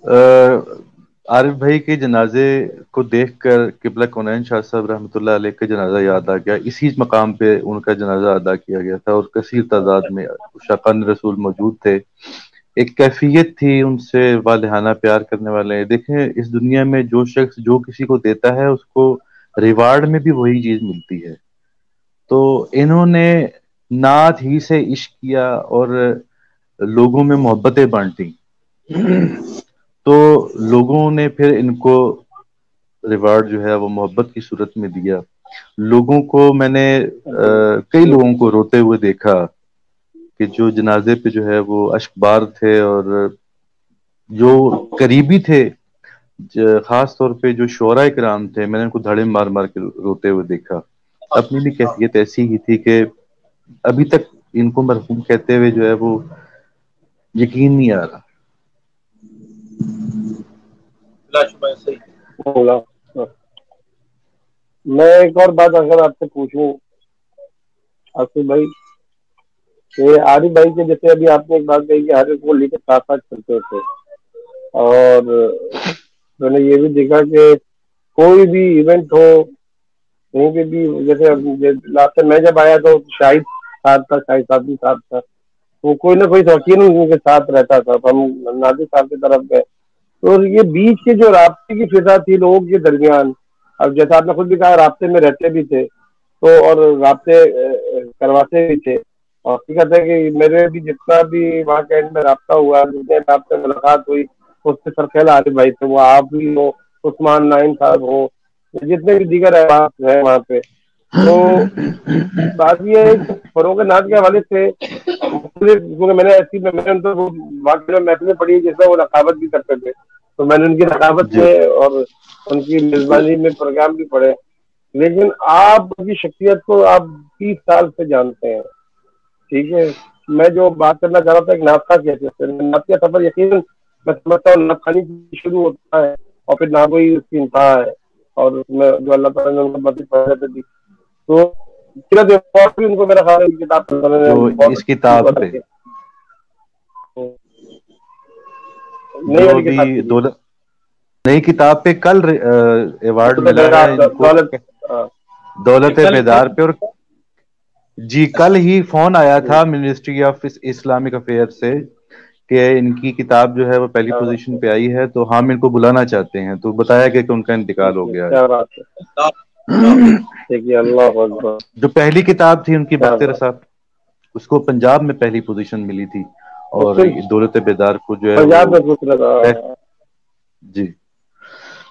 عارف بھائی کے جنازے کو دیکھ کر قبلہ کونین شاہ صاحب رحمۃ اللہ علیہ کا جنازہ یاد آ گیا. اسی مقام پہ ان کا جنازہ ادا کیا گیا تھا اور کثیر تعداد میں شاقان رسول موجود تھے. ایک کیفیت تھی ان سے والہانہ پیار کرنے والے. دیکھیں اس دنیا میں جو شخص جو کسی کو دیتا ہے اس کو ریوارڈ میں بھی وہی چیز ملتی ہے. تو انہوں نے نعت ہی سے عشق کیا اور لوگوں میں محبتیں بانٹی. تو لوگوں نے پھر ان کو ریوارڈ جو ہے وہ محبت کی صورت میں دیا. لوگوں کو میں نے کئی لوگوں کو روتے ہوئے دیکھا کہ جو جنازے پہ جو ہے وہ اشکبار تھے اور جو قریبی تھے. خاص طور پہ جو شعراء کرام تھے میں نے ان کو دھڑے مار مار کے روتے ہوئے دیکھا. اپنی بھی کیفیت ایسی ہی تھی کہ ابھی تک ان کو مرحوم کہتے ہوئے جو ہے وہ یقین نہیں آ رہا. میں ایک اور بات اگر آپ سے پوچھوں آصف بھائی کہ عارف بھائی کے جیسے ابھی آپ نے ایک بات کہی کہ ہر ایک کو لے کے ساتھ ساتھ چلتے تھے اور میں نے یہ بھی دیکھا کہ کوئی بھی ایونٹ ہو کہیں پہ بھی جیسے لاسٹ میں جب آیا تو شاہد ساتھ تھا, شاہد صاحب بھی ساتھ تھا, وہ کوئی نہ کوئی شوقین ان کے ساتھ رہتا تھا. تو ہم نازک صاحب کی طرف گئے تو یہ بیچ کے جو رابطے کی فضا تھی لوگوں کے درمیان, اب جیسا آپ نے خود بھی کہا رابطے میں رہتے بھی تھے تو اور رابطے کرواتے بھی تھے. اور حقیقت ہے کہ میرے بھی جتنا بھی وہاں کے اینڈ میں رابطہ ہوا, جتنے رابطے ملاقات ہوئی اس سے سرخیل عارف بھائی تھے, وہ آپ بھی ہو, عثمان نائن صاحب ہو, جتنے بھی دیگر احباب ہیں وہاں پہ. تو بات یہ ہے کہ فروغ ناز کے حوالے سے مختلف, کیونکہ میں نے ایسی میں نے ان کو واقعی محفلیں پڑھی جس میں وہ رقابت بھی کرتے تھے, تو میں نے ان کی رقابت جی میں اور ان کی میزبانی میں پروگرام بھی پڑھے. لیکن آپ کی شخصیت کو آپ 30 سال سے جانتے ہیں, ٹھیک ہے. میں جو بات کرنا چاہ رہا تھا ایک ناطقہ کی حیثیت سے, ناطقہ سفر یقیناً میں سمجھتا ہوں نعت خوانی شروع ہوتا ہے اور پھر ناگوئی اس کی انتہا ہے, اور اس میں جو اللہ تعالیٰ نے ان کو مدد فضیلت دی. تو سیرت اور بھی ان کو میرا خیال ہے کتاب پڑھنے میں جو بہت اس کتاب اچھی پہ لگی. نئی جو والی ابھی کتاب کی جی دولت نئی کتاب پہ کل ایوارڈ ملا ہے ان کو, دولت دولت بیدار پہ. اور جی کل ہی فون آیا جی تھا منسٹری آف اسلامک افیئر سے کہ ان کی کتاب جو ہے وہ پہلی کیا بات پوزیشن پہ آئی ہے, تو ہم ان کو بلانا چاہتے ہیں. تو بتایا گیا کہ ان کا انتقال ہو ہے, گیا کیا بات ہے. دیکھیے اللہ اکبر, جو پہلی کتاب تھی ان کی کیا بخت بات رسا, اس کو پنجاب میں پہلی پوزیشن ملی تھی, اور صرف دولت بیدار کو جو ہے وہ پنجاب میں پوچھ رہا تھا. جی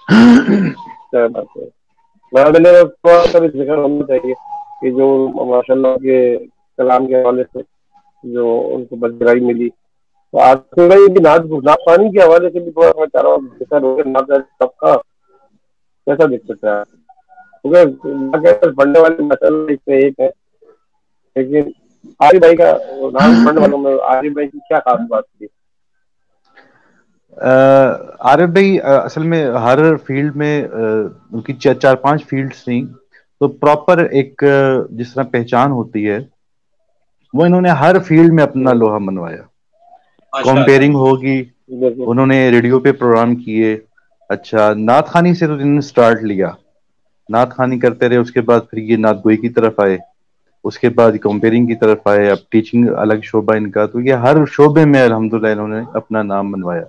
کیا بات ہے. میں نے تھوڑا سا بھی ذکر ہونا چاہیے کہ جو ماشاء اللہ کے کلام کے حوالے سے جو ان کو بجرائی ملی, تو آج بھی نعت خوانی کے حوالے سے بھی تھوڑا میں چاہ رہا ہوں ذکر ہو گیا سب کا, کیسا دیکھ سکتا ہے کیونکہ پڑھنے والے مسئلہ اس میں ایک ہے. لیکن عارف بھائی کا نام پڑھنے والوں میں عارف بھائی کی کیا خاص بات تھی؟ عارف بھائی اصل میں ہر فیلڈ میں ان کی چار پانچ فیلڈس تھیں, تو پراپر ایک جس طرح پہچان ہوتی ہے وہ انہوں نے ہر فیلڈ میں اپنا لوہا منوایا. کمپیئرنگ ہوگی, بالکل انہوں نے ریڈیو پہ پروگرام کیے. اچھا نعت خوانی سے تو انہوں نے سٹارٹ لیا, نعت خوانی کرتے رہے, اس کے بعد پھر یہ نعت گوئی کی طرف آئے, اس کے بعد کمپیئرنگ کی طرف آئے, اب ٹیچنگ الگ شعبہ ان کا. تو یہ ہر شعبے میں الحمدللہ انہوں نے اپنا نام منوایا.